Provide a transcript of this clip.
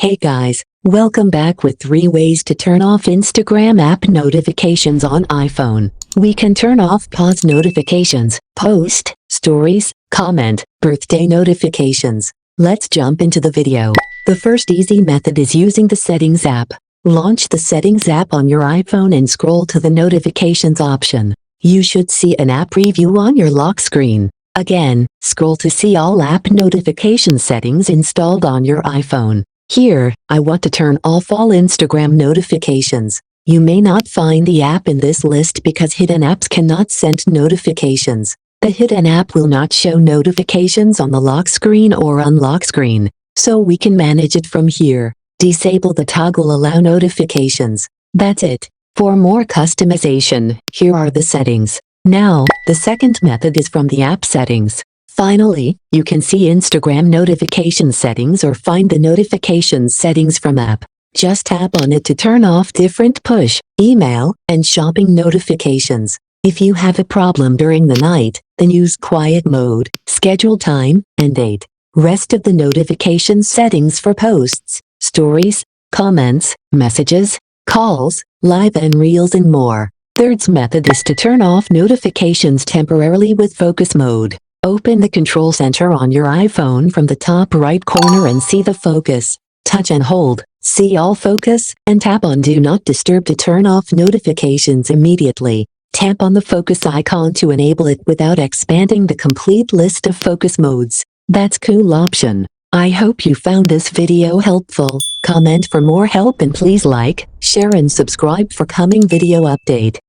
Hey guys, welcome back with 3 ways to turn off Instagram app notifications on iPhone. We can turn off pause notifications, post, stories, comment, birthday notifications. Let's jump into the video. The first easy method is using the Settings app. Launch the Settings app on your iPhone and scroll to the Notifications option. You should see an app preview on your lock screen. Again, scroll to see all app notification settings installed on your iPhone. Here, I want to turn off all Instagram notifications. You may not find the app in this list because hidden apps cannot send notifications. The hidden app will not show notifications on the lock screen or unlock screen, so we can manage it from here. Disable the toggle Allow Notifications. That's it. For more customization, here are the settings. Now, the second method is from the app settings. Finally, you can see Instagram notification settings or find the notifications settings from app. Just tap on it to turn off different push, email, and shopping notifications. If you have a problem during the night, then use quiet mode, schedule time, and date. Rest of the notification settings for posts, stories, comments, messages, calls, live and reels and more. Third method is to turn off notifications temporarily with focus mode. Open the control center on your iPhone from the top right corner and see the focus. Touch and hold, see all focus, and tap on Do Not Disturb to turn off notifications immediately. Tap on the focus icon to enable it without expanding the complete list of focus modes. That's cool option. I hope you found this video helpful. Comment for more help and please like, share and subscribe for coming video update.